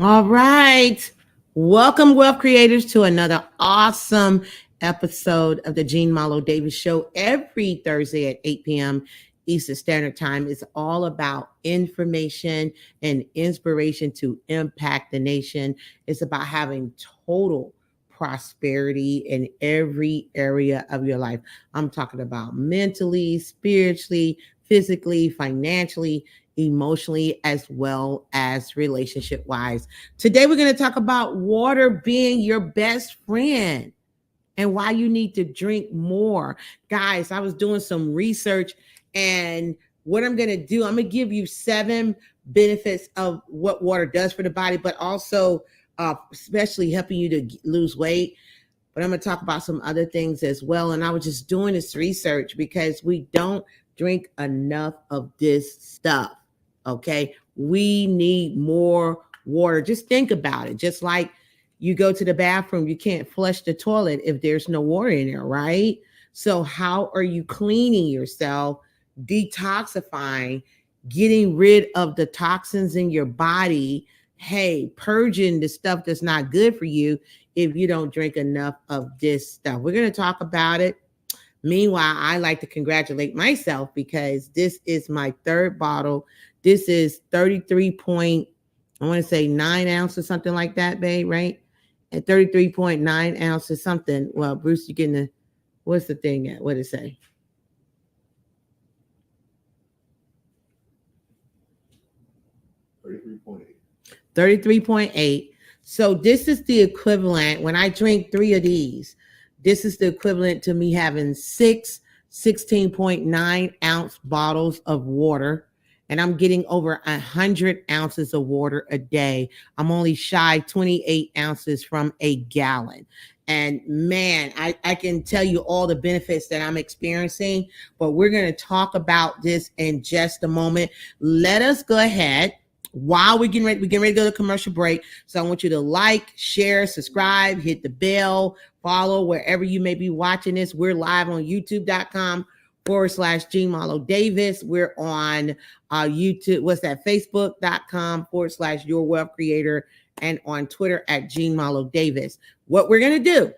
All right. Welcome, wealth creators, to another awesome episode of the Jean Malo Davis Show. Every Thursday at 8 p.m. Eastern Standard Time is all about information and inspiration to impact the nation. It's about having total prosperity in every area of your life. I'm talking about mentally, spiritually, physically, financially, emotionally, as well as relationship wise. Today, we're going to talk about water being your best friend and why you need to drink more. Guys, I was doing some research, and what I'm going to do, I'm going to give you 7 benefits of what water does for the body, but also especially helping you to lose weight. But I'm going to talk about some other things as well. And I was just doing this research because we don't drink enough of this stuff. Okay. We need more water. Just think about it. Just like you go to the bathroom, you can't flush the toilet if there's no water in there, right? So, how are you cleaning yourself, detoxifying, getting rid of the toxins in your body? Hey, purging the stuff that's not good for you if you don't drink enough of this stuff. We're going to talk about it. Meanwhile, I like to congratulate myself because this is my 3rd bottle. This is 33 point, I want to say 9 ounces, something like that, babe, right? At 33.9 ounces, something. Well, Bruce, you're getting what's the thing at? What did it say? 33.8. So this is the equivalent. When I drink 3 of these, this is the equivalent to me having 6 16.9 ounce bottles of water. And I'm getting over 100 ounces of water a day. I'm only shy 28 ounces from a gallon. And man, I can tell you all the benefits that I'm experiencing, but we're going to talk about this in just a moment. Let us go ahead. While we're getting ready to go to commercial break. So I want you to like, share, subscribe, hit the bell, follow wherever you may be watching this. We're live on youtube.com/Jean Malo Davis. We're on YouTube. Facebook.com/Your Wealth Creator, and on Twitter at Jean Malo Davis. What we're going to do,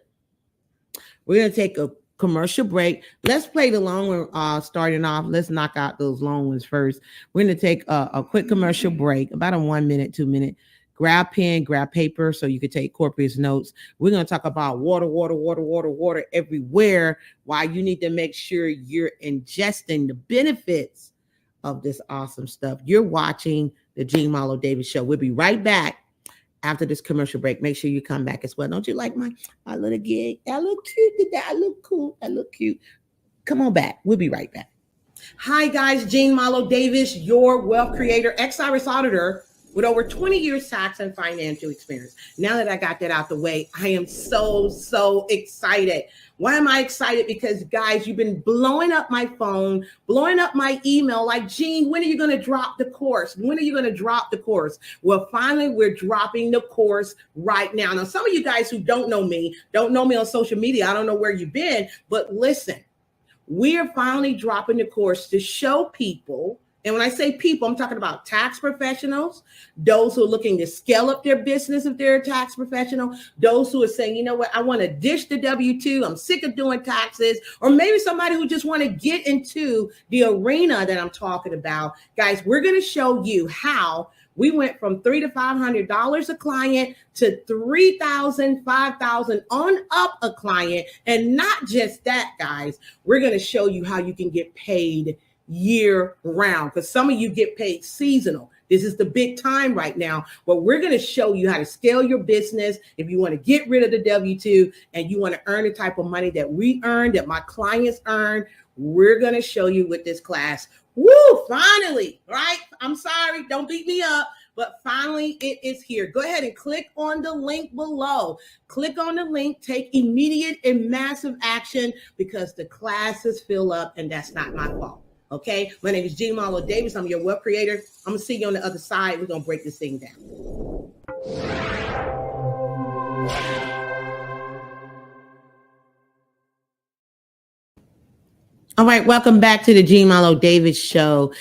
we're going to take a commercial break. Let's play the long one starting off. Let's knock out those long ones first. We're going to take a quick commercial break, about a 1 minute, 2 minute. Grab pen, grab paper so you can take copious notes. We're going to talk about water everywhere. Why you need to make sure you're ingesting the benefits of this awesome stuff. You're watching the Jean Malo Davis Show. We'll be right back after this commercial break. Make sure you come back as well. Don't you like my little gig? I look cute today. I look cool. I look cute. Come on back. We'll be right back. Hi, guys. Jean Malo Davis, your wealth creator, ex-Iris auditor with over 20 years tax and financial experience. Now that I got that out the way, I am so excited. Why am I excited? Because, guys, you've been blowing up my phone, blowing up my email, like, Jean, when are you going to drop the course? When are you going to drop the course? Well, finally, we're dropping the course right now. Now, some of you guys who don't know me on social media. I don't know where you've been, but listen, we are finally dropping the course to show people. And when I say people, I'm talking about tax professionals, those who are looking to scale up their business if they're a tax professional, those who are saying, you know what, I want to ditch the W-2, I'm sick of doing taxes, or maybe somebody who just want to get into the arena that I'm talking about. Guys, we're going to show you how we went from $300 to $500 a client to $3,000, $5,000 on up a client. And not just that, guys, we're going to show you how you can get paid year round, because some of you get paid seasonal. This is the big time right now, but we're going to show you how to scale your business. If you want to get rid of the W-2 and you want to earn the type of money that we earn, that my clients earn, we're going to show you with this class. Woo, finally, right? I'm sorry, don't beat me up, but finally it is here. Go ahead and click on the link below. Click on the link, take immediate and massive action, because the classes fill up, and that's not my fault. Okay, my name is Jean Malo Davis. I'm your wealth creator. I'm going to see you on the other side. We're going to break this thing down. All right, welcome back to the Jean Malo Davis Show.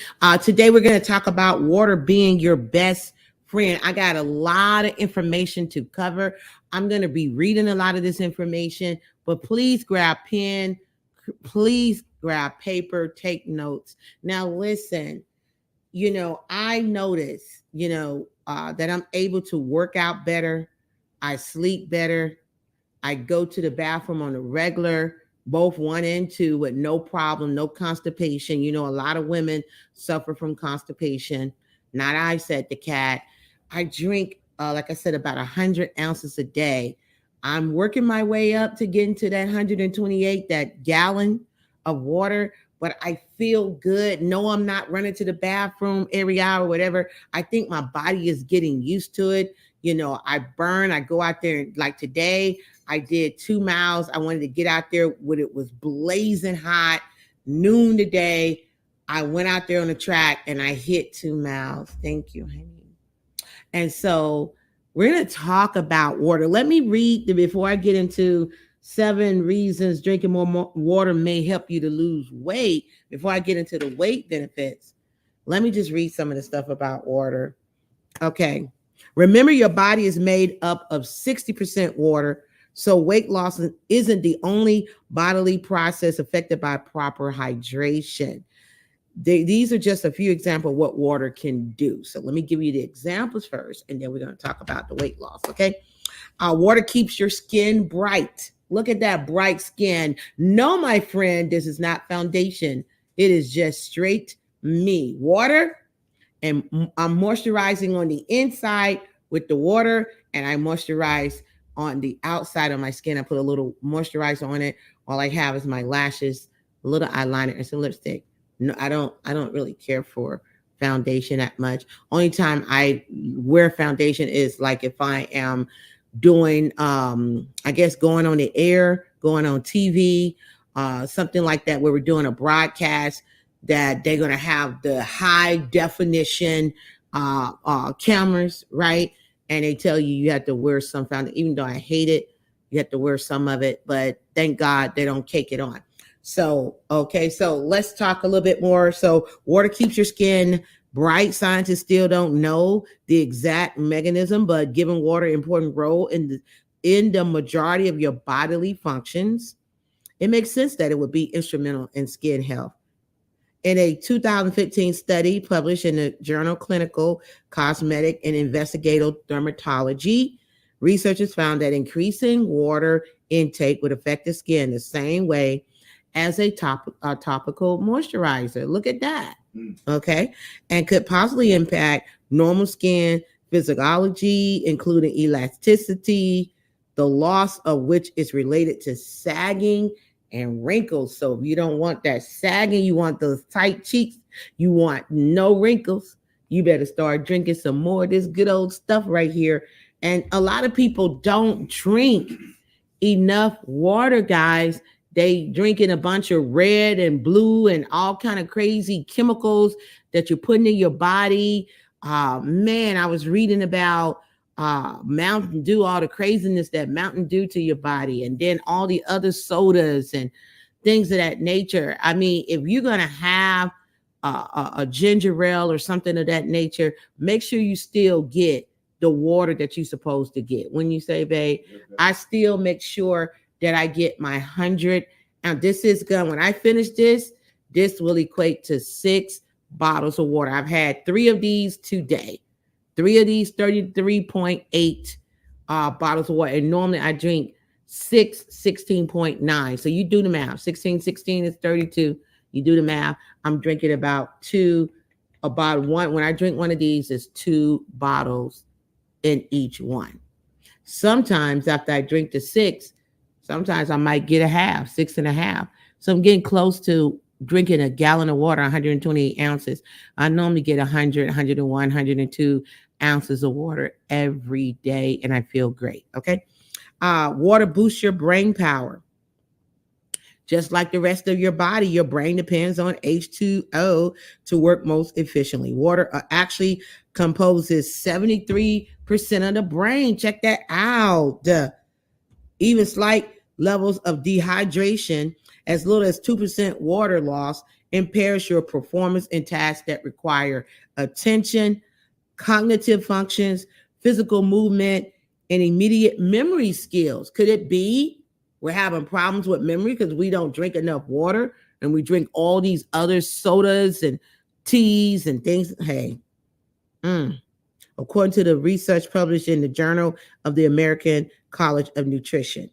Today we're going to talk about water being your best Friend, I got a lot of information to cover. I'm going to be reading a lot of this information, but please grab pen, please grab paper, take notes. Now, listen, I notice, that I'm able to work out better. I sleep better. I go to the bathroom on a regular, both 1 and 2, with no problem, no constipation. A lot of women suffer from constipation. Not I, said the cat. I drink, like I said, about 100 ounces a day. I'm working my way up to getting to that 128, that gallon of water, but I feel good. No, I'm not running to the bathroom every hour, whatever. I think my body is getting used to it. I burn, I go out there, like today, I did 2 miles. I wanted to get out there when it was blazing hot, noon today. I went out there on the track and I hit 2 miles. Thank you, honey. And so we're going to talk about water. Let me read before I get into 7 reasons drinking more water may help you to lose weight. Before I get into the weight benefits, let me just read some of the stuff about water. Okay. Remember, your body is made up of 60% water. So weight loss isn't the only bodily process affected by proper hydration. These are just a few examples of what water can do. So let me give you the examples first, and then we're going to talk about the weight loss, okay? Water keeps your skin bright. Look at that bright skin. No, my friend, this is not foundation. It is just straight me. Water, and I'm moisturizing on the inside with the water, and I moisturize on the outside of my skin. I put a little moisturizer on it. All I have is my lashes, a little eyeliner, and some lipstick. No, I don't really care for foundation that much. Only time I wear foundation is like if I am doing, I guess, going on the air, going on TV, something like that, where we're doing a broadcast that they're going to have the high definition cameras, right? And they tell you have to wear some foundation. Even though I hate it, you have to wear some of it, but thank God they don't cake it on. So, okay, so let's talk a little bit more. So water keeps your skin bright. Scientists still don't know the exact mechanism, but giving water an important role in the majority of your bodily functions, it makes sense that it would be instrumental in skin health. In a 2015 study published in the journal Clinical Cosmetic and Investigative Dermatology, researchers found that increasing water intake would affect the skin the same way as a topical moisturizer. Look at that. Okay. And could possibly impact normal skin physiology, including elasticity, the loss of which is related to sagging and wrinkles. So if you don't want that sagging, you want those tight cheeks, you want no wrinkles, you better start drinking some more of this good old stuff right here. And a lot of people don't drink enough water, guys. They drinking a bunch of red and blue and all kind of crazy chemicals that you're putting in your body. Man, I was reading about Mountain Dew, all the craziness that Mountain Dew to your body, and then all the other sodas and things of that nature. I mean, if you're going to have a ginger ale or something of that nature, make sure you still get the water that you're supposed to get. When you say, babe, I still make sure that I get my 100. And this is good. When I finish this will equate to 6 bottles of water. I've had 3 of these today. 3 of these 33.8 bottles of water. And normally I drink 16.9. So you do the math. 16 is 32. You do the math. I'm drinking about 1. When I drink one of these, it's 2 bottles in each one. Sometimes after I drink the 6, sometimes I might get a half, 6.5. So I'm getting close to drinking a gallon of water, 128 ounces. I normally get 100, 101, 102 ounces of water every day, and I feel great, okay? Water boosts your brain power. Just like the rest of your body, your brain depends on H2O to work most efficiently. Water actually composes 73% of the brain. Check that out. Even slight levels of dehydration, as little as 2% water loss, impairs your performance in tasks that require attention, cognitive functions, physical movement, and immediate memory skills. Could it be we're having problems with memory because we don't drink enough water and we drink all these other sodas and teas and things? Hey, according to the research published in the Journal of the American College of Nutrition.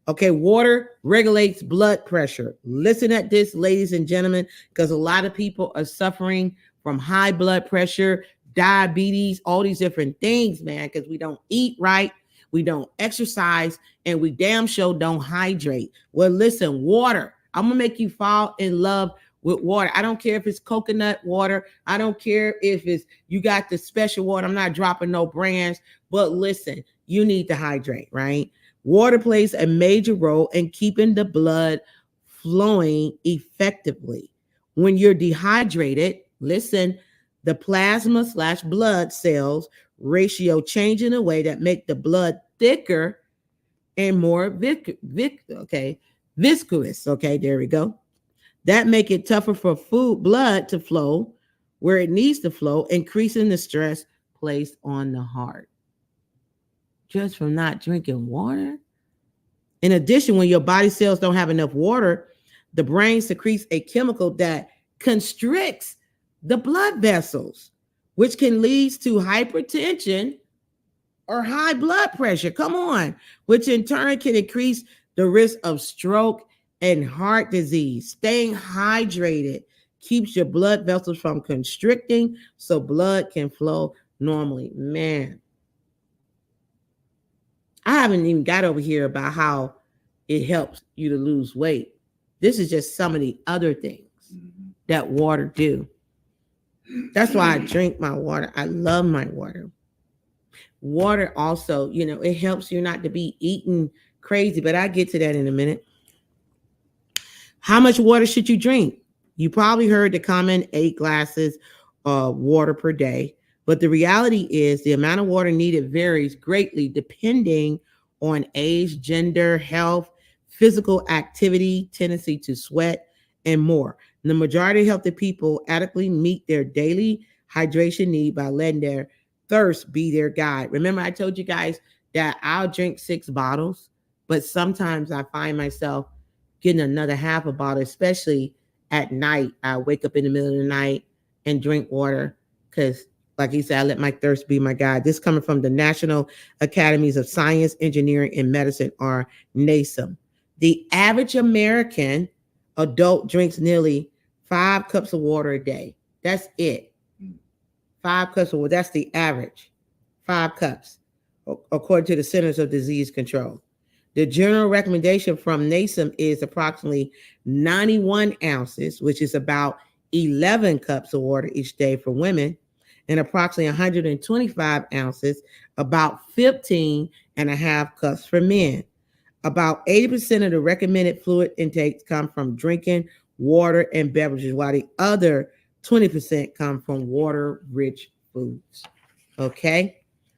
Okay, water regulates blood pressure. Listen at this, ladies and gentlemen, because a lot of people are suffering from high blood pressure, diabetes, all these different things, man, because we don't eat right, we don't exercise, and we damn sure don't hydrate. Well, listen, water. I'm going to make you fall in love with water. I don't care if it's coconut water. I don't care if it's you got the special water. I'm not dropping no brands, but listen, you need to hydrate, right? Water plays a major role in keeping the blood flowing effectively. When you're dehydrated, listen, the plasma/blood cells ratio change in a way that make the blood thicker and more viscous. Okay, there we go. That make it tougher for blood to flow where it needs to flow, increasing the stress placed on the heart. Just from not drinking water. In addition, when your body cells don't have enough water, the brain secretes a chemical that constricts the blood vessels, which can lead to hypertension or high blood pressure. Come on, which in turn can increase the risk of stroke and heart disease. Staying hydrated keeps your blood vessels from constricting so blood can flow normally. Man, I haven't even got over here about how it helps you to lose weight. This is just some of the other things that water do. That's why I drink my water. I love my water. Water also, it helps you not to be eating crazy, but I get to that in a minute. How much water should you drink? You probably heard the common 8 glasses of water per day, but the reality is the amount of water needed varies greatly depending on age, gender, health, physical activity, tendency to sweat, and more. And the majority of healthy people adequately meet their daily hydration need by letting their thirst be their guide. Remember, I told you guys that I'll drink 6 bottles, but sometimes I find myself getting another half a bottle, especially at night. I wake up in the middle of the night and drink water because, like he said, I let my thirst be my guide. This coming from the National Academies of Science, Engineering, and Medicine, or NASEM. The average American adult drinks nearly 5 cups of water a day. That's it. 5 cups of water. That's the average. 5 cups, according to the Centers of Disease Control. The general recommendation from NASEM is approximately 91 ounces, which is about 11 cups of water each day for women, and approximately 125 ounces, about 15 and a half cups for men. About 80% of the recommended fluid intakes come from drinking water and beverages, while the other 20% come from water-rich foods. Okay?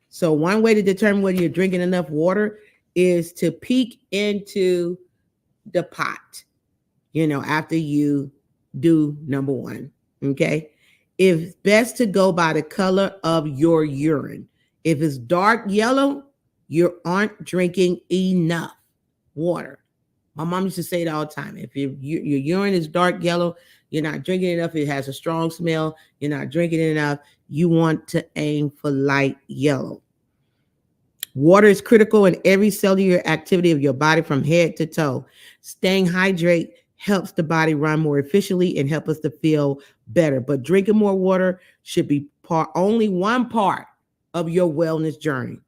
So one way to determine whether you're drinking enough water is to peek into the pot, after you do number 1. Okay? It's best to go by the color of your urine. If it's dark yellow, you aren't drinking enough water. My mom used to say it all the time. If your urine is dark yellow, you're not drinking enough. It has a strong smell. You're not drinking enough. You want to aim for light yellow. Water is critical in every cellular activity of your body from head to toe. Staying hydrated helps the body run more efficiently and help us to feel better. But drinking more water should be only one part of your wellness journey.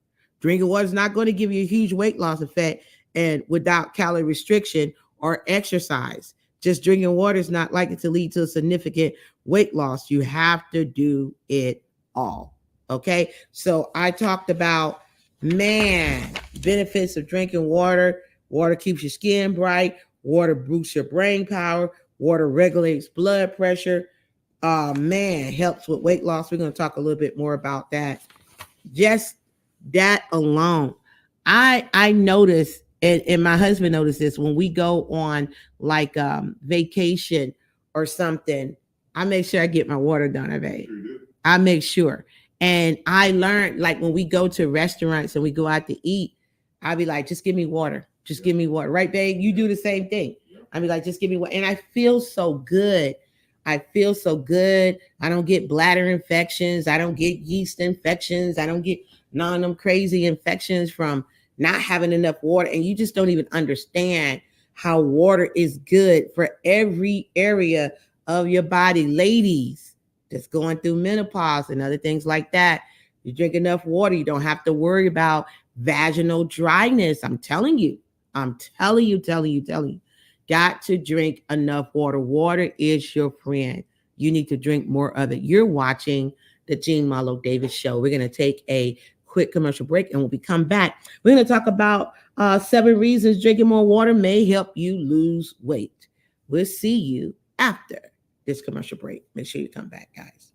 Drinking water is not going to give you a huge weight loss effect and without calorie restriction or exercise. Just drinking water is not likely to lead to a significant weight loss. You have to do it all. Okay. So I talked about, benefits of drinking water. Water keeps your skin bright. Water boosts your brain power. Water regulates blood pressure. Helps with weight loss. We're going to talk a little bit more about that. Just that alone. I noticed, and my husband noticed this, when we go on like vacation or something, I make sure I get my water done. I make sure. And I learned, like, when we go to restaurants and we go out to eat, I'll be like, just give me water. Just give me water. Right, babe? You do the same thing. I'll be like, just give me water. And I feel so good. I feel so good. I don't get bladder infections. I don't get yeast infections. I don't get none of them crazy infections from not having enough water. And you just don't even understand how water is good for every area of your body. Ladies that's going through menopause and other things like that, you drink enough water, you don't have to worry about vaginal dryness. I'm telling you. Got to drink enough water. Water is your friend. You need to drink more of it. You're watching the Jean Marlo Davis Show. We're going to take a quick commercial break, and when we come back, we're going to talk about 7 reasons drinking more water may help you lose weight. We'll see you after this commercial break. Make sure you come back, guys.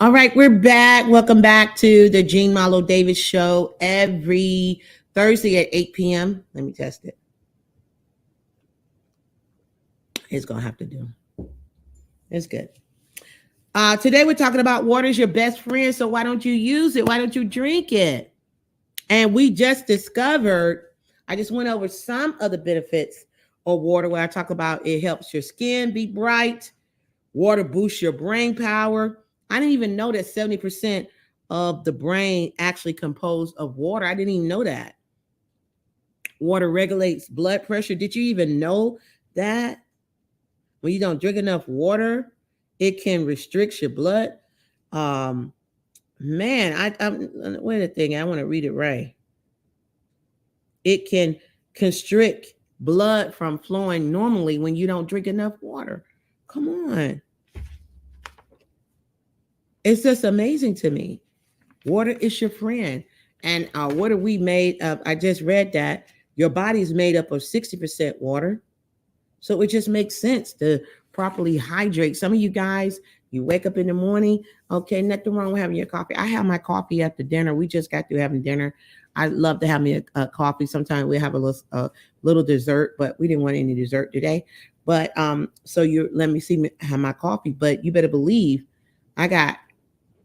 All right, we're back. Welcome back to the Jean Marlo Davis Show every Thursday at 8 p.m. Let me test it. It's going to have to do. It's good. Today we're talking about water is your best friend, so why don't you use it? Why don't you drink it? And we just discovered, I just went over some of the benefits of water where I talk about it helps your skin be bright. Water boosts your brain power. I didn't even know that 70% of the brain actually composed of water. I didn't even know that. Water regulates blood pressure. Did you even know that? When you don't drink enough water, it can restrict your blood. Man, wait a thing. I want to read it right. It can constrict blood from flowing normally when you don't drink enough water. Come on. It's just amazing to me. Water is your friend. And what are we made of? I just read that your body's made up of 60% water. So it just makes sense to properly hydrate. Some of you guys, you wake up in the morning, okay, nothing wrong with having your coffee. I have my coffee after dinner. We just got through having dinner. I love to have me a coffee. Sometimes we have a little dessert, but we didn't want any dessert today. But so you let me see me have my coffee. But you better believe I got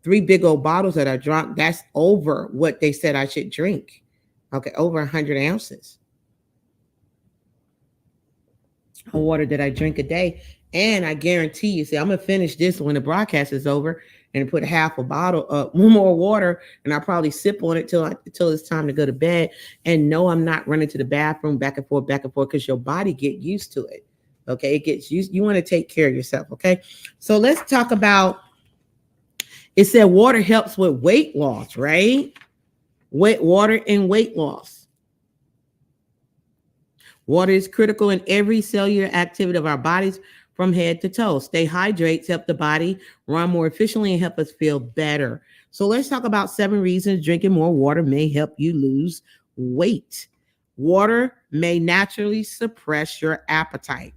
3 big old bottles that I drank. That's over what they said I should drink. Okay, over 100 ounces of water that I drink a day. And I guarantee you, see, I'm going to finish this when the broadcast is over and put half a bottle of more water, and I'll probably sip on it till it's time to go to bed. And no, I'm not running to the bathroom back and forth, because your body get used to it. Okay, it gets used. You want to take care of yourself. Okay, so let's talk about. It said water helps with weight loss, right? Water and weight loss. Water is critical in every cellular activity of our bodies from head to toe. Stay hydrated, help the body run more efficiently and help us feel better. So let's talk about 7 reasons drinking more water may help you lose weight. Water may naturally suppress your appetite.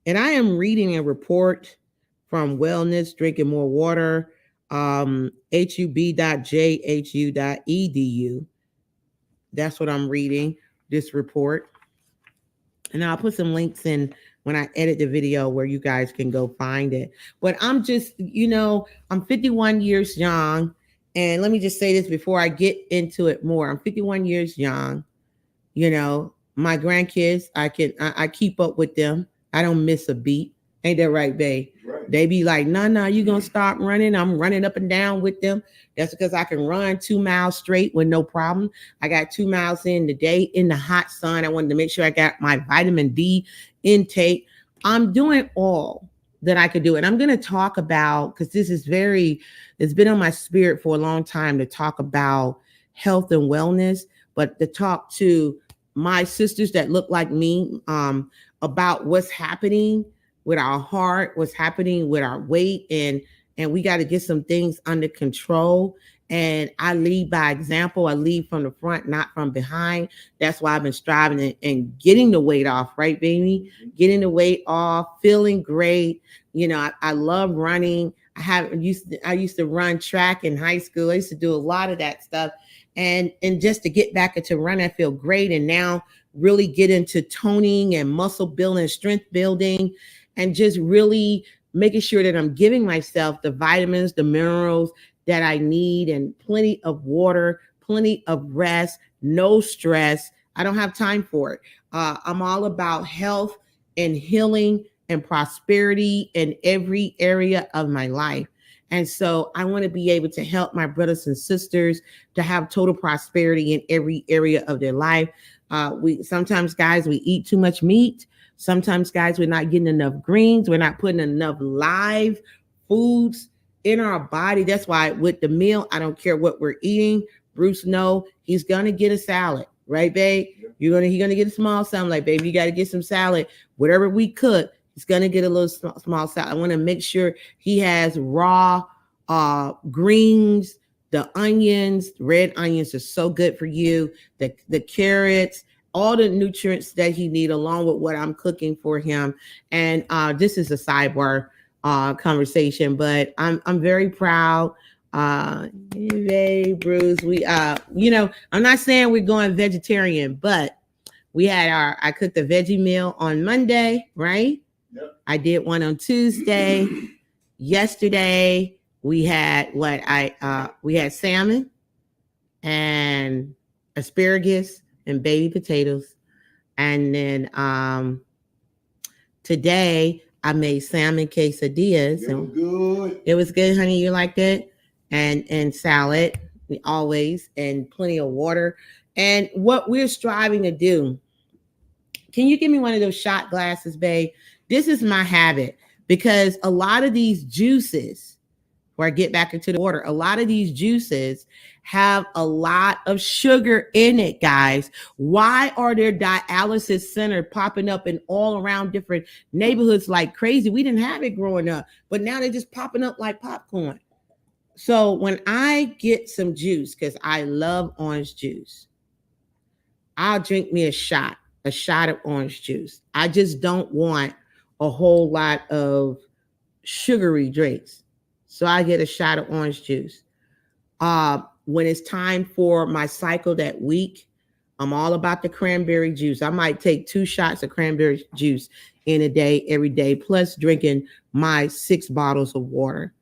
And I am reading a report from Wellness, Drinking More Water, hub.jhu.edu. That's what I'm reading, this report. And I'll put some links in when I edit the video where you guys can go find it. But I'm just, I'm 51 years young. And let me just say this before I get into it more. I'm 51 years young. My grandkids, I keep up with them. I don't miss a beat. Ain't that right, babe? Right. They be like, no, you gonna stop running. I'm running up and down with them. That's because I can run 2 miles straight with no problem. I got 2 miles in today in the hot sun. I wanted to make sure I got my vitamin D intake. I'm doing all that I could do. And I'm going to talk about, because it's been on my spirit for a long time to talk about health and wellness, but to talk to my sisters that look like me about what's happening with our heart, what's happening with our weight, and we got to get some things under control. And I lead by example. I lead from the front, not from behind. That's why I've been striving and getting the weight off, right, baby? Getting the weight off, feeling great. You know, I love running. I used to run track in high school. I used to do a lot of that stuff. And just to get back into running, I feel great. And now really get into toning and muscle building, strength building, and just really making sure that I'm giving myself the vitamins, the minerals that I need, and plenty of water, plenty of rest, no stress. I don't have time for it. I'm all about health and healing and prosperity in every area of my life. And so I want to be able to help my brothers and sisters to have total prosperity in every area of their life. Sometimes, guys, we eat too much meat. Sometimes, guys, we're not getting enough greens. We're not putting enough live foods in our body. That's why with the meal, I don't care what we're eating. Bruce, he's gonna get a salad, right, babe? He's gonna get a small salad. Like, baby, you got to get some salad. Whatever we cook, he's gonna get a little small salad. I want to make sure he has raw greens, the onions. Red onions are so good for you. The carrots, all the nutrients that he needs, along with what I'm cooking for him. And this is a sidebar conversation, but I'm very proud. Hey, Bruce, I'm not saying we're going vegetarian, but I cooked a veggie meal on Monday, right? Yep. I did one on Tuesday. Yesterday we had we had salmon and asparagus and baby potatoes, and then today I made salmon quesadillas. It was good, honey. You liked it? And salad, always, and plenty of water. And what we're striving to do, can you give me one of those shot glasses, babe? This is my habit, because a lot of these juices, where I get back into the water, a lot of these juices have a lot of sugar in it, guys. Why are there dialysis centers popping up in all around different neighborhoods like crazy? We didn't have it growing up, but now they're just popping up like popcorn. So when I get some juice, because I love orange juice, I'll drink me a shot of orange juice. I just don't want a whole lot of sugary drinks. So I get a shot of orange juice. When it's time for my cycle that week, I'm all about the cranberry juice. I might take 2 shots of cranberry juice in a day, every day, plus drinking my 6 bottles of water.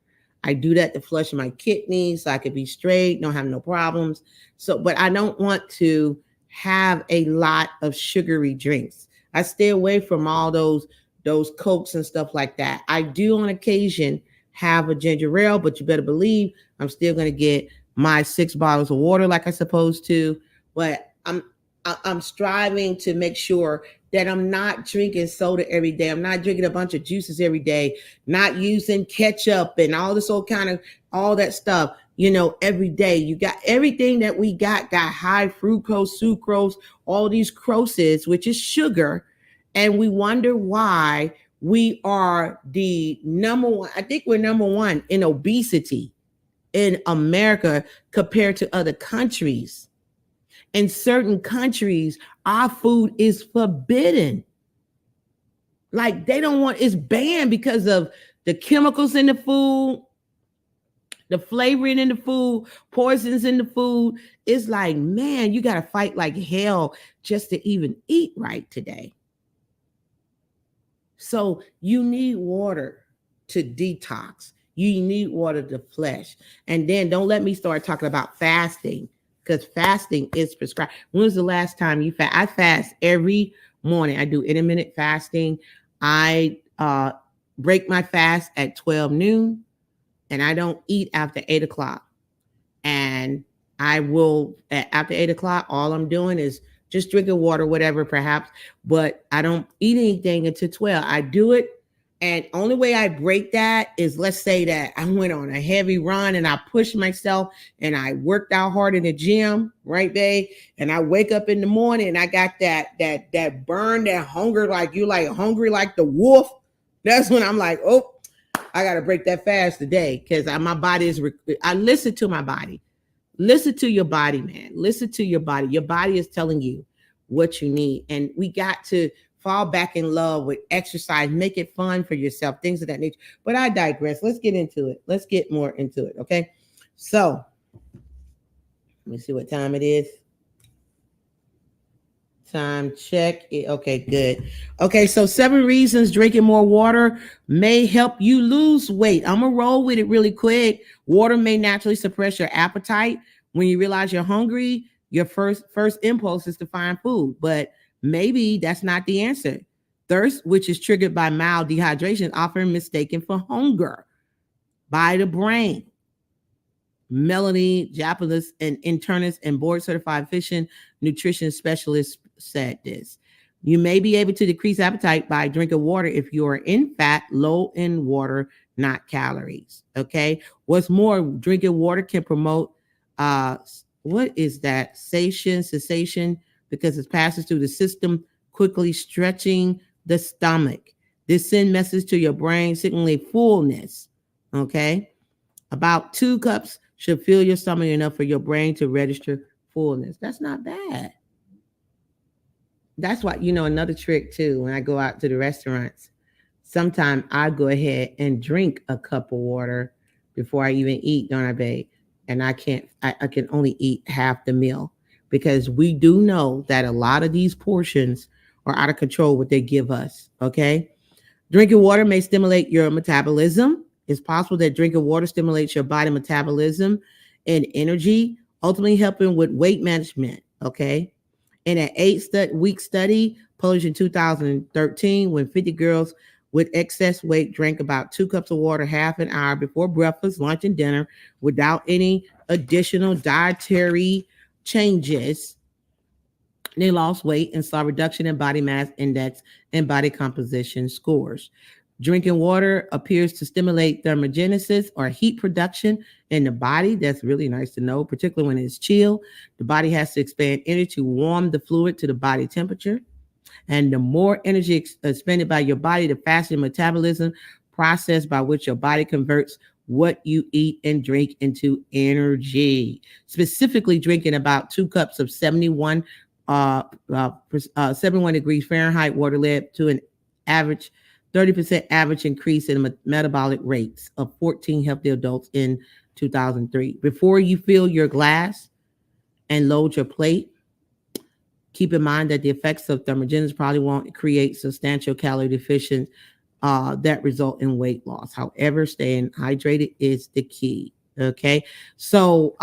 I do that to flush my kidneys so I could be straight, don't have no problems. So, but I don't want to have a lot of sugary drinks. I stay away from all those Cokes and stuff like that. I do on occasion have a ginger ale, but you better believe I'm still going to get my 6 bottles of water like I'm supposed to. But I'm striving to make sure that I'm not drinking soda every day. I'm not drinking a bunch of juices every day, not using ketchup and all this all that stuff, every day. You got everything that we got high fructose, sucrose, all these croses, which is sugar. And we wonder why we are the number one. I think we're number one in obesity in America compared to other countries. In certain countries, our food is forbidden. Like it's banned because of the chemicals in the food, the flavoring in the food, poisons in the food. It's like, man, you got to fight like hell just to even eat right today. So you need water to detox. You need water to flesh. And then don't let me start talking about fasting. because fasting is prescribed. When was the last time you fast? I fast every morning. I do intermittent fasting. I break my fast at 12 noon, and I don't eat after 8 o'clock. And I will, after 8 o'clock, all I'm doing is just drinking water, whatever, perhaps, but I don't eat anything until 12. I do it. And only way I break that is, let's say that I went on a heavy run and I pushed myself and I worked out hard in the gym, right, babe? And I wake up in the morning and I got that burn, that hunger, like you like hungry like the wolf. That's when I'm like, oh, I got to break that fast today, because my body is, I listen to my body. Listen to your body, man. Listen to your body. Your body is telling you what you need. And we got to fall back in love with exercise, make it fun for yourself, things of that nature. But I digress. Let's get into it. Let's get more into it. Okay. So let me see what time it is. Time check. Okay, good. Okay, so 7 reasons drinking more water may help you lose weight. I'm gonna roll with it really quick. Water may naturally suppress your appetite. When you realize you're hungry, your first impulse is to find food, but maybe that's not the answer. Thirst, which is triggered by mild dehydration, often mistaken for hunger by the brain. Melanie Japelis, an internist and board certified physician nutrition specialist, said this. You may be able to decrease appetite by drinking water if you are in fat, low in water, not calories. Okay. What's more, drinking water can promote what is that? Cessation, because it passes through the system, quickly stretching the stomach. This sends message to your brain signaling fullness. Okay. About 2 cups should fill your stomach enough for your brain to register fullness. That's not bad. That's why, another trick too, when I go out to the restaurants, sometimes I go ahead and drink a cup of water before I even eat, don't I, babe? And I can only eat half the meal, because we do know that a lot of these portions are out of control what they give us, okay? Drinking water may stimulate your metabolism. It's possible that drinking water stimulates your body metabolism and energy, ultimately helping with weight management, okay? In an 8-week study published in 2013, when 50 girls with excess weight drank about 2 cups of water half an hour before breakfast, lunch, and dinner without any additional dietary changes, they lost weight and saw reduction in body mass index and body composition scores. Drinking water appears to stimulate thermogenesis, or heat production in the body. That's really nice to know, particularly when it's chill. The body has to expend energy to warm the fluid to the body temperature. And the more energy expended by your body, the faster the metabolism process by which your body converts what you eat and drink into energy. Specifically, drinking about 2 cups of 71 degrees Fahrenheit water led to an average 30% average increase in metabolic rates of 14 healthy adults in 2003. Before you fill your glass and load your plate, keep in mind that the effects of thermogenesis probably won't create substantial calorie deficient that result in weight loss. However, staying hydrated is the key. Okay. So,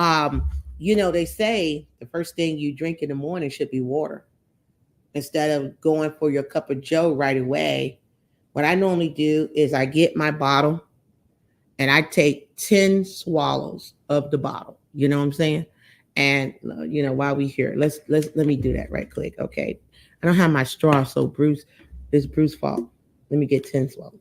they say the first thing you drink in the morning should be water. Instead of going for your cup of Joe right away, what I normally do is I get my bottle and I take 10 swallows of the bottle. You know what I'm saying? And while we here, let me do that right quick. Okay. I don't have my straw, so it's Bruce's fault. Let me get 10 swallows.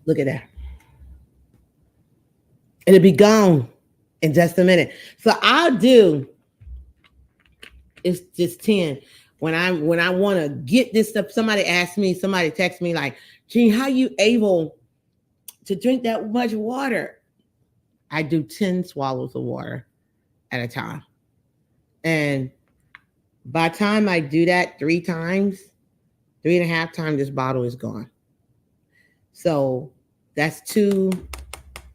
Look at that. It'll be gone in just a minute. So I'll do, it's just 10. When I want to get this stuff, somebody text me like, Jean, how you able to drink that much water? I do 10 swallows of water at a time. And by the time I do that 3 times, 3.5 times, this bottle is gone. So that's 2.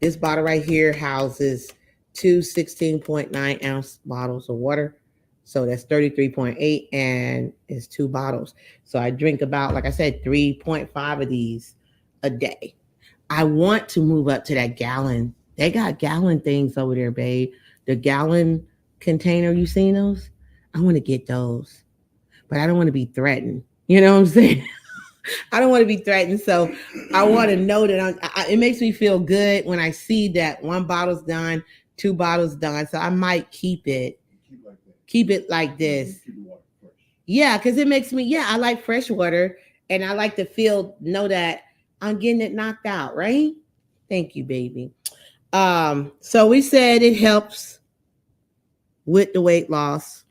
This bottle right here houses two 16.9 ounce bottles of water. So that's 33.8 and it's 2 bottles. So I drink about, like I said, 3.5 of these a day. I want to move up to that gallon. They got gallon things over there, babe. The gallon container, you seen those? I want to get those, but I don't want to be threatened. You know what I'm saying? I don't want to be threatened. So I want to know that it makes me feel good when I see that 1 bottle's done, 2 bottles done. So I might keep it. Keep it like this. Yeah, because it makes me, I like fresh water and I like to know that I'm getting it knocked out, right? Thank you, baby. So we said it helps with the weight loss.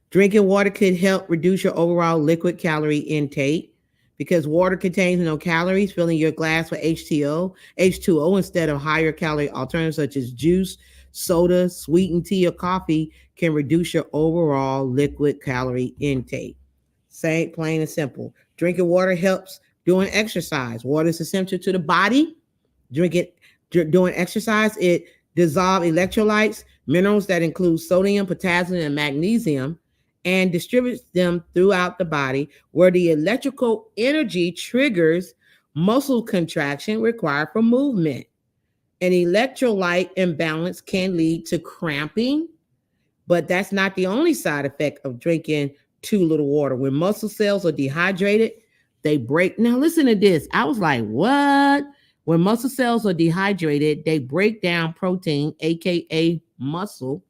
Drinking water could help reduce your overall liquid calorie intake because water contains no calories, filling your glass with H2O instead of higher calorie alternatives such as juice, soda, sweetened tea, or coffee can reduce your overall liquid calorie intake. Say plain and simple. Drinking water helps doing exercise. Water is essential to the body. Doing exercise, it dissolves electrolytes, minerals that include sodium, potassium, and magnesium, and distributes them throughout the body, where the electrical energy triggers muscle contraction required for movement. An electrolyte imbalance can lead to cramping, but that's not the only side effect of drinking too little water. When muscle cells are dehydrated, they break. Now listen to this. I was like, what? When muscle cells are dehydrated, they break down protein, aka muscle,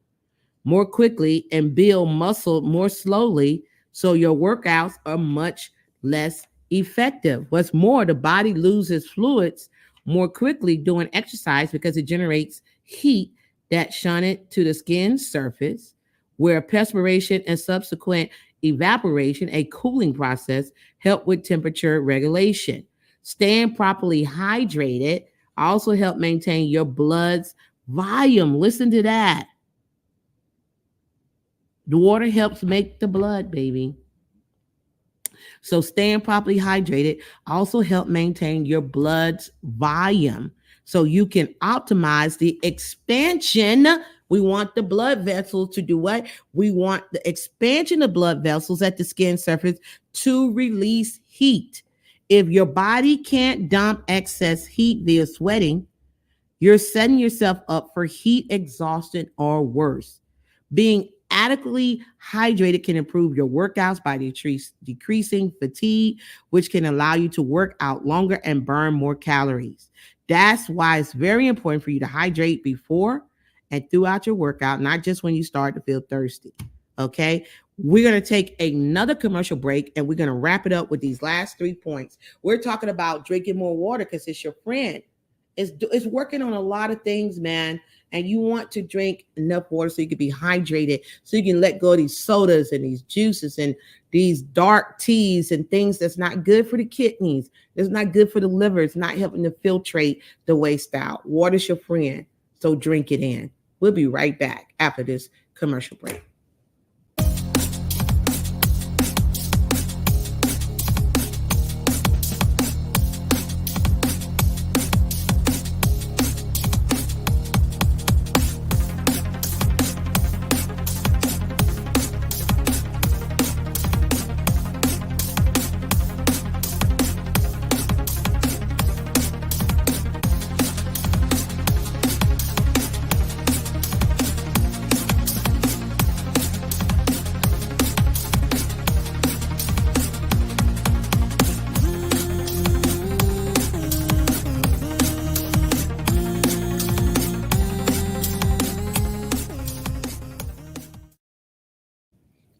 more quickly and build muscle more slowly, so your workouts are much less effective. What's more, the body loses fluids more quickly during exercise because it generates heat that shunted to the skin surface, where perspiration and subsequent evaporation, a cooling process, help with temperature regulation. Staying properly hydrated also help maintain your blood's volume. Listen to that. The water helps make the blood, baby. So staying properly hydrated also help maintain your blood's volume so you can optimize the expansion. We want the blood vessels to do what? We want the expansion of blood vessels at the skin surface to release heat. If your body can't dump excess heat via sweating, you're setting yourself up for heat exhaustion or worse. Being adequately hydrated can improve your workouts by decreasing fatigue, which can allow you to work out longer and burn more calories. That's why it's very important for you to hydrate before and throughout your workout, not just when you start to feel thirsty. Okay. We're going to take another commercial break and we're going to wrap it up with these last 3 points. We're talking about drinking more water because it's your friend. It's working on a lot of things, man. And you want to drink enough water so you can be hydrated, so you can let go of these sodas and these juices and these dark teas and things that's not good for the kidneys. It's not good for the liver. It's not helping to filtrate the waste out. Water's your friend, so drink it in. We'll be right back after this commercial break.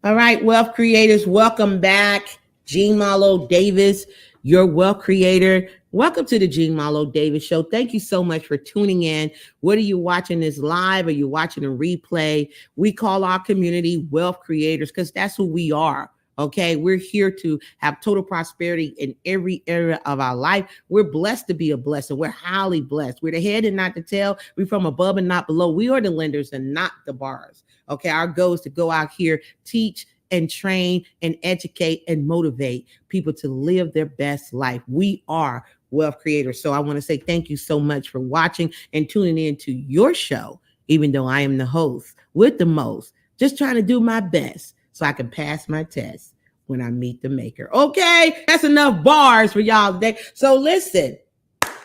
All right, wealth creators, welcome back. Jean Malo Davis, your wealth creator. Welcome to the Jean Malo Davis Show. Thank you so much for tuning in. Whether you're watching this live or you're watching a replay, we call our community wealth creators because that's who we are. Okay, we're here to have total prosperity in every area of our life. We're blessed to be a blessing. We're highly blessed. We're the head and not the tail. We're from above and not below. We are the lenders and not the borrowers. Okay, our goal is to go out here, teach and train and educate and motivate people to live their best life. We are wealth creators. So I want to say thank you so much for watching and tuning in to your show, even though I am the host with the most, just trying to do my best so I can pass my test when I meet the maker. Okay, that's enough bars for y'all today. So listen,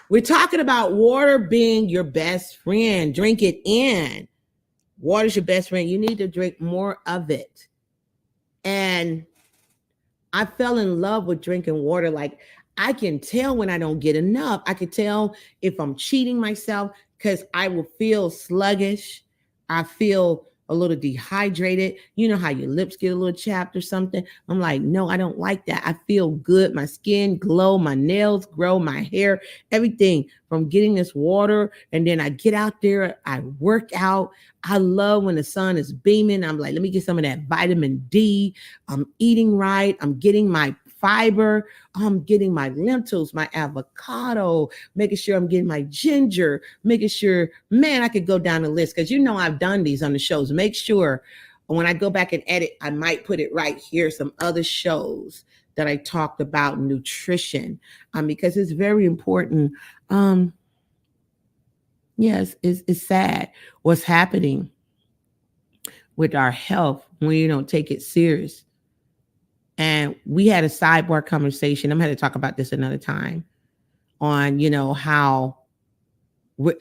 we're talking about water being your best friend. Drink it in. Water's your best friend. You need to drink more of it. And I fell in love with drinking water. Like, I can tell when I don't get enough. I can tell if I'm cheating myself because I will feel sluggish. I feel a little dehydrated. You know how your lips get a little chapped or something. I'm like, no, I don't like that. I feel good. My skin glow, my nails grow, my hair, everything from getting this water. And then I get out there, I work out. I love when the sun is beaming. I'm like, let me get some of that vitamin D. I'm eating right. I'm getting my fiber. I'm getting my lentils, my avocado, making sure I'm getting my ginger, making sure, man, I could go down the list because you know I've done these on the shows. Make sure when I go back and edit, I might put it right here, some other shows that I talked about nutrition, because it's very important. Yes, it's sad what's happening with our health when you don't take it serious. And we had a sidebar conversation. I'm going to talk about this another time on, how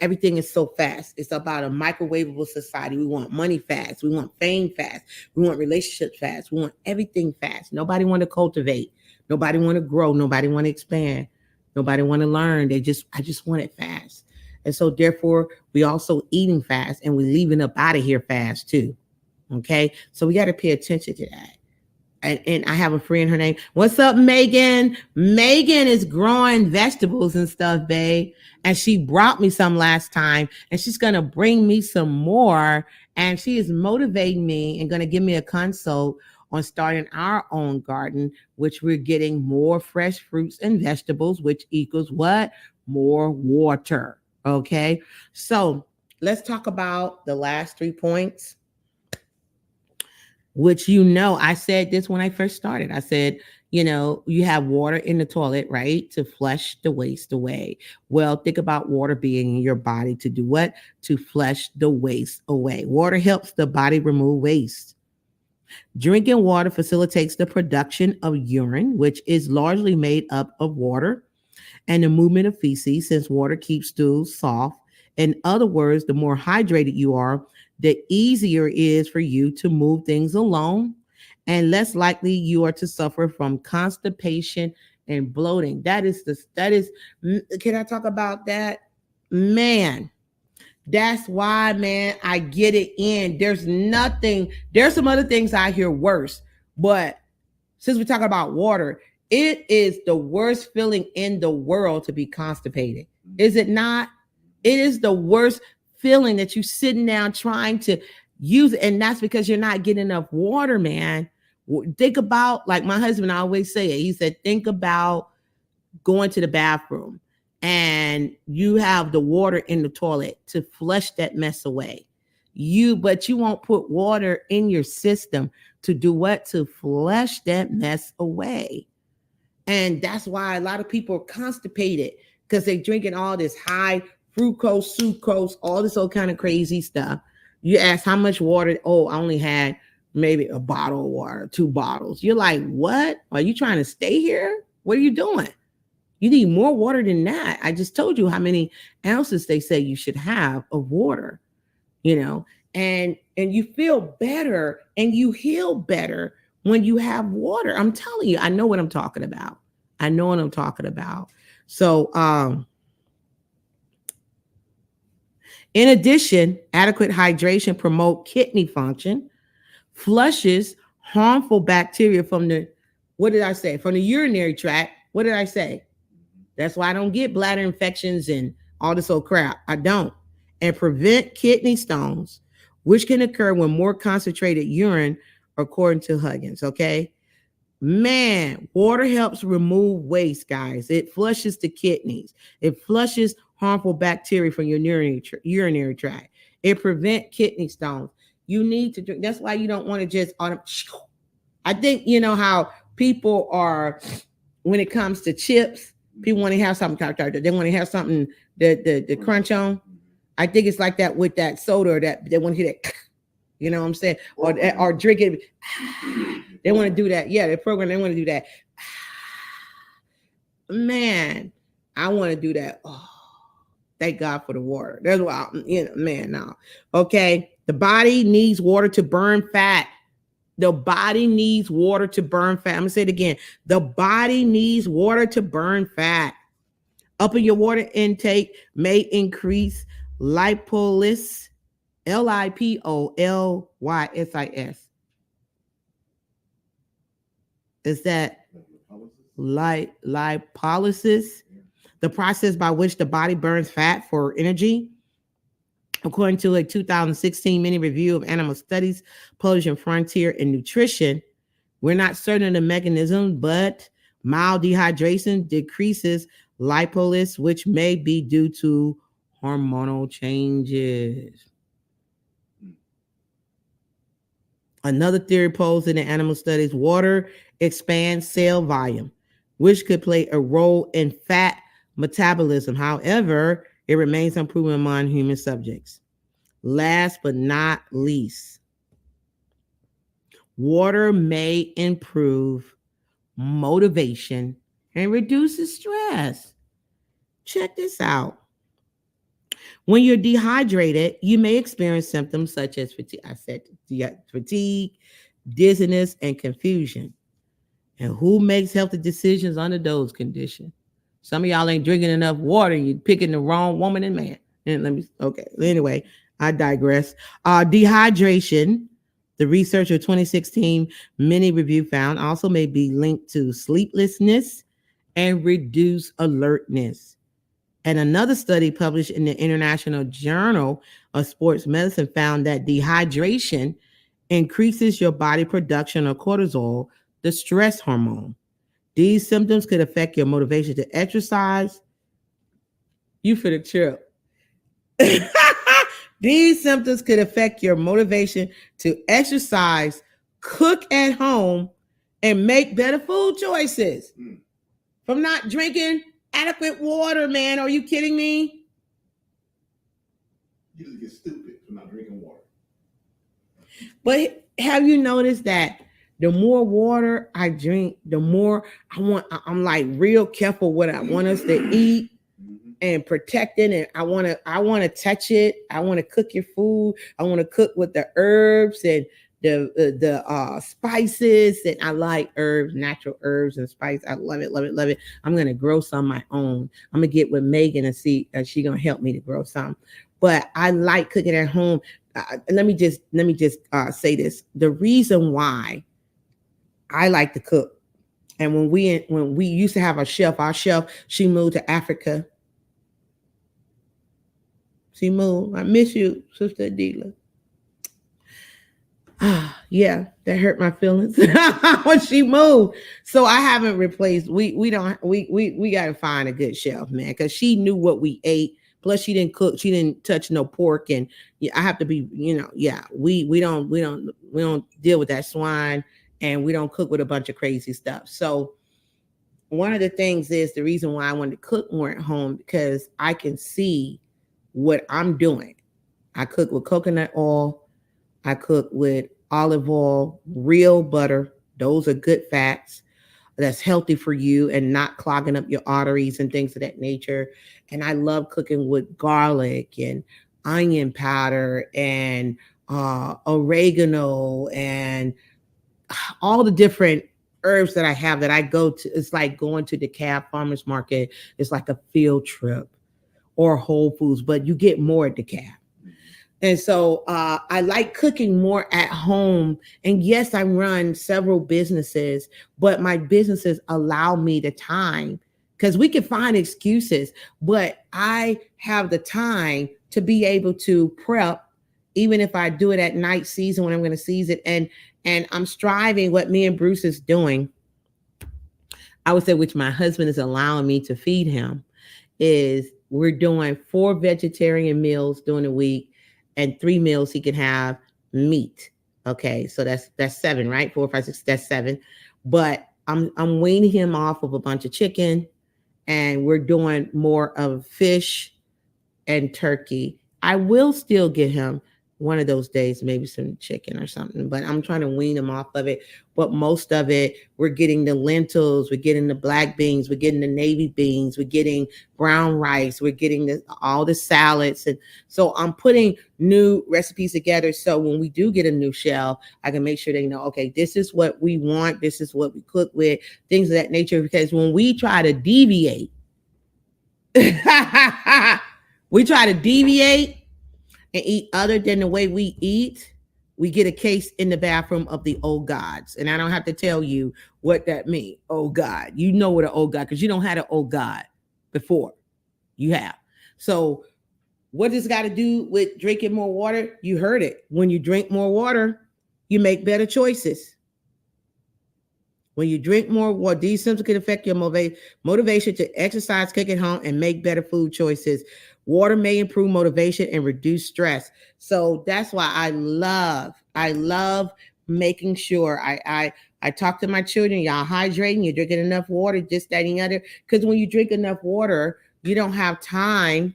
everything is so fast. It's about a microwavable society. We want money fast. We want fame fast. We want relationships fast. We want everything fast. Nobody want to cultivate. Nobody want to grow. Nobody want to expand. Nobody want to learn. I just want it fast. And so therefore, we also eating fast and we leaving up out of here fast too. Okay. So we got to pay attention to that. And I have a friend, her name, what's up, Megan? Megan is growing vegetables and stuff, babe. And she brought me some last time and she's going to bring me some more. And she is motivating me and going to give me a consult on starting our own garden, which we're getting more fresh fruits and vegetables, which equals what? More water. Okay. So let's talk about the last 3 points. Which, I said this when I first started. I said, you have water in the toilet, right? To flush the waste away. Well, think about water being in your body to do what? To flush the waste away. Water helps the body remove waste. Drinking water facilitates the production of urine, which is largely made up of water, and the movement of feces, since water keeps stools soft. In other words, the more hydrated you are, the easier it is for you to move things along and less likely you are to suffer from constipation and bloating. Can I talk about that? Man, that's why, man, I get it in. There's some other things I hear worse, but since we're talking about water, it is the worst feeling in the world to be constipated. Is it not? It is the worst feeling that you're sitting down trying to use it. And that's because you're not getting enough water, man. Think about, like my husband always say it. He said, think about going to the bathroom and you have the water in the toilet to flush that mess away. But you won't put water in your system to do what? To flush that mess away. And that's why a lot of people are constipated because they're drinking all this high fructose, sucrose, all this old kind of crazy stuff. You ask how much water? Oh, I only had maybe a bottle of water, 2 bottles. You're like, what? Are you trying to stay here? What are you doing? You need more water than that. I just told you how many ounces they say you should have of water, and you feel better and you heal better when you have water. I'm telling you, I know what I'm talking about. So, in addition, adequate hydration promotes kidney function, flushes harmful bacteria from the urinary tract. What did I say? That's why I don't get bladder infections and all this old crap. I don't. And prevent kidney stones, which can occur when more concentrated urine, according to Huggins. Okay. Man, water helps remove waste, guys. It flushes the kidneys. It flushes harmful bacteria from your urinary tract. It prevents kidney stones. You need to drink. That's why you don't want to just I think how people are when it comes to chips. People want to have something. They want to have something that crunch on. I think it's like that with that soda that they want to hear that, you know what I'm saying? Or drink it. They want to do that. Yeah, the program, they want to do that. Man, I want to do that. Oh, thank God for the water. That's why, man, now. Okay. The body needs water to burn fat. The body needs water to burn fat. I'm going to say it again. The body needs water to burn fat. Upping your water intake may increase lipolysis, lipolysis. Is that lipolysis? The process by which the body burns fat for energy. According to a 2016 mini review of animal studies published in Frontier in Nutrition, we're not certain of the mechanism, but mild dehydration decreases lipolysis, which may be due to hormonal changes. Another theory posed in the animal studies, water expands cell volume, which could play a role in fat metabolism. However, it remains unproven among human subjects. Last but not least, water may improve motivation and reduces stress. Check this out. When you're dehydrated, you may experience symptoms such as fatigue, dizziness, and confusion. And who makes healthy decisions under those conditions? Some of y'all ain't drinking enough water. You're picking the wrong woman and man. And anyway, I digress. Dehydration, the research of 2016 mini review found, also may be linked to sleeplessness and reduced alertness. And another study published in the International Journal of Sports Medicine found that dehydration increases your body production of cortisol, the stress hormone. These symptoms could affect your motivation to exercise. You for the trip. These symptoms could affect your motivation to exercise, cook at home, and make better food choices. From not drinking adequate water, man. Are you kidding me? You just get stupid for not drinking water. But have you noticed that the more water I drink, the more I'm like real careful what I want us to eat and protect it. And I want to touch it. I want to cook your food. I want to cook with the herbs and the spices. And I like herbs, natural herbs and spice. I love it, love it, love it. I'm going to grow some of my own. I'm going to get with Megan and see if she's going to help me to grow some. But I like cooking at home. Let me just say this. The reason why I like to cook, and when we used to have our chef, she moved to Africa. She moved. I miss you, Sister Adela. Yeah, that hurt my feelings when she moved. So I haven't replaced. We got to find a good chef, man, because she knew what we ate. Plus, she didn't cook. She didn't touch no pork, and I have to be, we don't deal with that swine, and we don't cook with a bunch of crazy stuff. So one of the things is the reason why I wanted to cook more at home, because I can see what I'm doing. I cook with coconut oil. I cook with olive oil, real butter. Those are good fats. That's healthy for you and not clogging up your arteries and things of that nature. And I love cooking with garlic and onion powder and oregano and all the different herbs that I have that I go to. It's like going to the DeKalb Farmers Market. It's like a field trip, or Whole Foods, but you get more at DeKalb. And so I like cooking more at home. And yes, I run several businesses, but my businesses allow me the time, because we can find excuses, but I have the time to be able to prep, even if I do it at night season when I'm going to season it. And I'm striving what me and Bruce is doing, I would say, which my husband is allowing me to feed him, is we're doing 4 vegetarian meals during the week, and 3 meals he can have meat. Okay, so that's 7, right? 4, 5, 6, that's 7. But I'm weaning him off of a bunch of chicken, and we're doing more of fish and turkey. I will still get him one of those days, maybe some chicken or something, but I'm trying to wean him off of it. But most of it, we're getting the lentils, we're getting the black beans, we're getting the navy beans, we're getting brown rice, we're getting all the salads. And so I'm putting new recipes together. So when we do get a new shelf, I can make sure they know, okay, this is what we want, this is what we cook with, things of that nature. Because when we try to deviate, we try to deviate and eat other than the way we eat, we get a case in the bathroom of the old gods. And I don't have to tell you what that means. Oh God. You know what an old God, because you don't have an old God before. You have. So what does got to do with drinking more water? You heard it. When you drink more water, you make better choices. When you drink more water, these symptoms can affect your motivation to exercise, cook at home, and make better food choices. Water may improve motivation and reduce stress. So that's why I love making sure I talk to my children, y'all hydrating, you're drinking enough water, just that and the other. Because when you drink enough water, you don't have time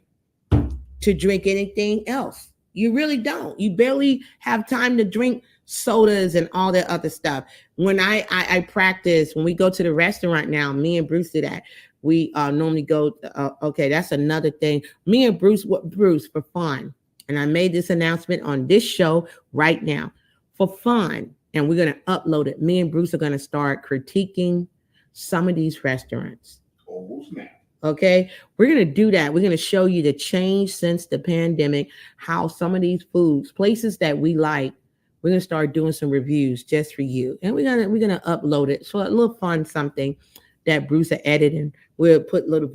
to drink anything else. You really don't. You barely have time to drink sodas and all that other stuff. When I practice, when we go to the restaurant now, me and Bruce do that. We normally go, okay, that's another thing. Me and Bruce for fun. And I made this announcement on this show right now for fun. And we're going to upload it. Me and Bruce are going to start critiquing some of these restaurants. Oh, snap. Okay, we're going to do that. We're going to show you the change since the pandemic, how some of these foods, places that we like, we're going to start doing some reviews just for you. And we're going to upload it. So a little fun something that Bruce edited, and we'll put little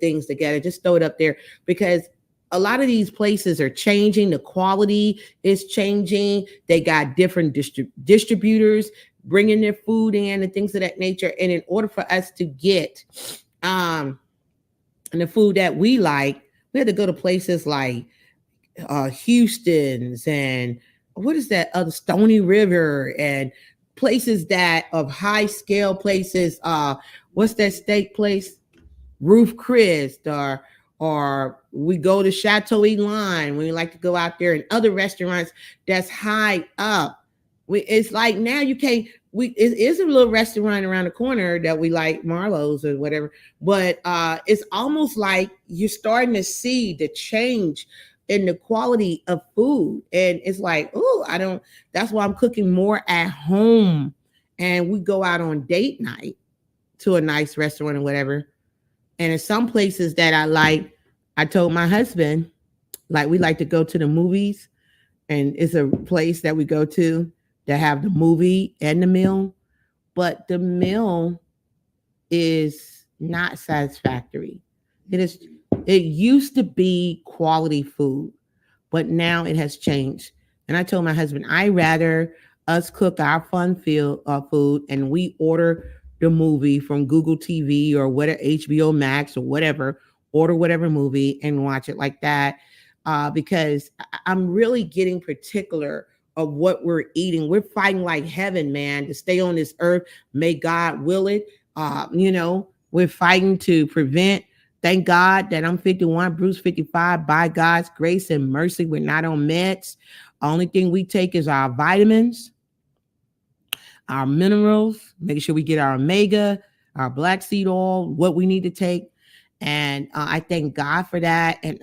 things together. Just throw it up there because a lot of these places are changing. The quality is changing. They got different distributors bringing their food in and things of that nature. And in order for us to get and the food that we like, we had to go to places like Houston's and what is that other Stony River and places that of high scale places. What's that steak place? Ruth Chris, or we go to Chateau Elan. We like to go out there and other restaurants that's high up. It's like now you can't. It is a little restaurant around the corner that we like, Marlowe's or whatever, but it's almost like you're starting to see the change in the quality of food. And it's like, that's why I'm cooking more at home. And we go out on date night to a nice restaurant or whatever. And in some places that I like, I told my husband, like we like to go to the movies, and it's a place that we go to that have the movie and the meal, but the meal is not satisfactory. It used to be quality food, but now it has changed. And I told my husband, I rather us cook our fun food and we order the movie from Google TV or whatever, HBO Max or whatever, order whatever movie and watch it like that. Because I'm really getting particular of what we're eating. We're fighting like heaven, man, to stay on this earth. May God will it. We're fighting to prevent. Thank God that I'm 51, Bruce 55. By God's grace and mercy, we're not on meds. Only thing we take is our vitamins, our minerals, making sure we get our omega, our black seed oil, what we need to take. And I thank God for that. And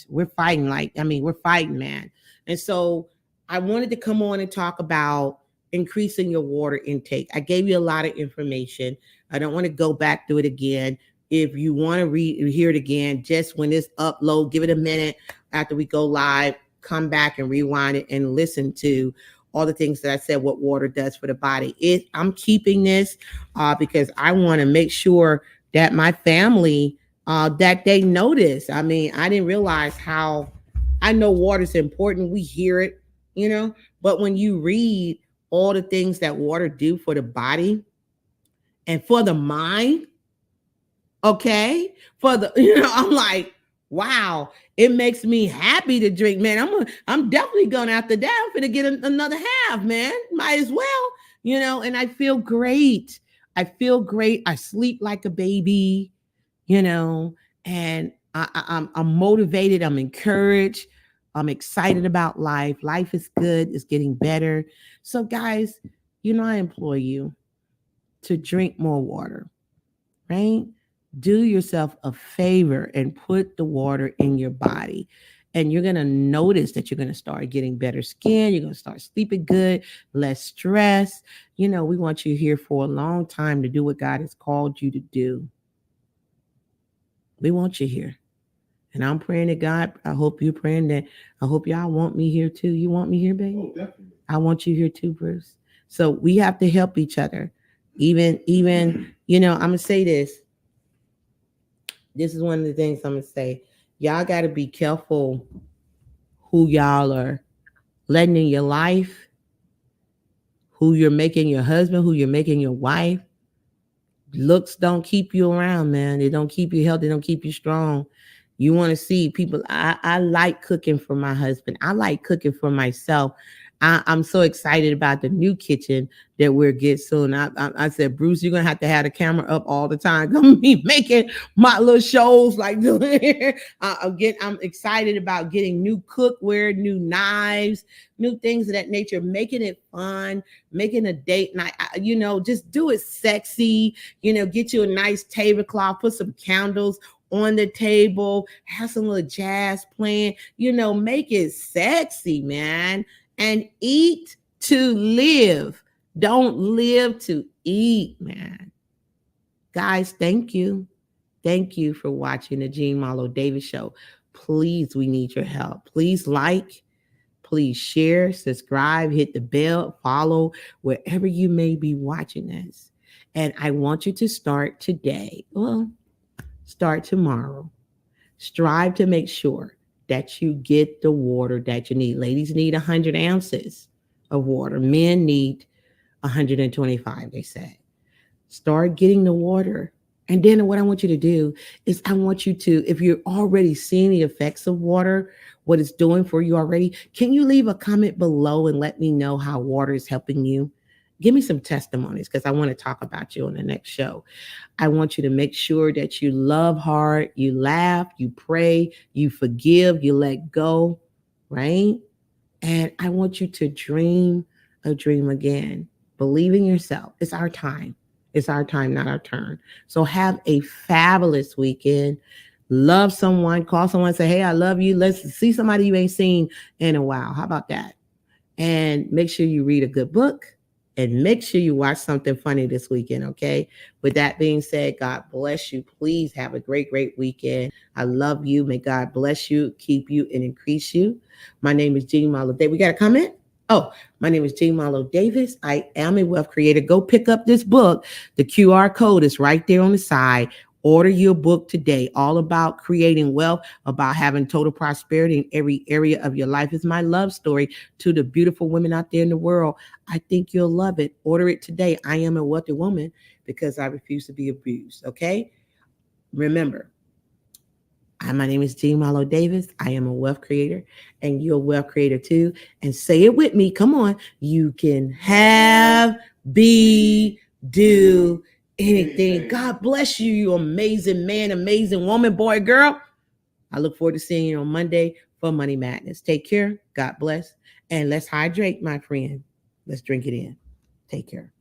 we're fighting we're fighting, man. And so I wanted to come on and talk about increasing your water intake. I gave you a lot of information. I don't want to go back through it again. If you want to hear it again, just when it's upload, give it a minute after we go live, come back and rewind it and listen to all the things that I said, what water does for the body. I'm keeping this because I want to make sure that my family, that they know this. I mean, I didn't realize how, I know water is important. We hear it, but when you read all the things that water do for the body and for the mind, okay, I'm like, wow, it makes me happy to drink, man. I'm definitely going after that. I'm gonna get another half, man. Might as well, and I feel great. I sleep like a baby, and I'm motivated. I'm encouraged. I'm excited about life. Life is good. It's getting better. So, guys, I implore you to drink more water, right? Do yourself a favor and put the water in your body. And you're going to notice that you're going to start getting better skin. You're going to start sleeping good, less stress. We want you here for a long time to do what God has called you to do. We want you here. And I'm praying to God. I hope you're praying that. I hope y'all want me here too. You want me here, baby? Oh, definitely. I want you here too, Bruce. So we have to help each other. Even, I'm going to say this. This is one of the things I'm going to say. Y'all got to be careful who y'all are letting in your life, who you're making your husband, who you're making your wife. Looks don't keep you around, man. They don't keep you healthy. They don't keep you strong. You want to see people. I like cooking for my husband. I like cooking for myself. I'm so excited about the new kitchen that we'll get soon. I said, Bruce, you're going to have the camera up all the time. Come be making my little shows like doing I'm excited about getting new cookware, new knives, new things of that nature, making it fun, making a date night, just do it sexy, get you a nice tablecloth, put some candles on the table, have some little jazz playing, make it sexy, man. And eat to live. Don't live to eat, man. Guys, thank you. Thank you for watching the Jean Malo Davis Show. Please, we need your help. Please like, please share, subscribe, hit the bell, follow wherever you may be watching this. And I want you to start today. Well, start tomorrow. Strive to make sure that you get the water that you need. Ladies need 100 ounces of water. Men need 125, they say. Start getting the water. And then what I want you to do is I want you to, if you're already seeing the effects of water, what it's doing for you already, can you leave a comment below and let me know how water is helping you? Give me some testimonies because I want to talk about you on the next show. I want you to make sure that you love hard, you laugh, you pray, you forgive, you let go, right? And I want you to dream a dream again. Believe in yourself. It's our time. It's our time, not our turn. So have a fabulous weekend. Love someone, call someone, say, hey, I love you. Let's see somebody you ain't seen in a while. How about that? And make sure you read a good book. And make sure you watch something funny this weekend, okay? With that being said, God bless you. Please have a great, great weekend. I love you. May God bless you, keep you, and increase you. My name is Jean Malo Davis. We got a comment? Oh, my name is Jean Malo Davis. I am a wealth creator. Go pick up this book. The QR code is right there on the side. Order your book today, all about creating wealth, about having total prosperity in every area of your life. It's my love story to the beautiful women out there in the world. I think you'll love it. Order it today. I am a wealthy woman because I refuse to be abused, okay? Remember, my name is Jean Malo Davis. I am a wealth creator, and you're a wealth creator too. And say it with me. Come on. You can have, be, do anything. God bless you, you amazing man, amazing woman, boy, girl. I look forward to seeing you on Monday for Money Madness. Take care. God bless. And let's hydrate, my friend. Let's drink it in. Take care.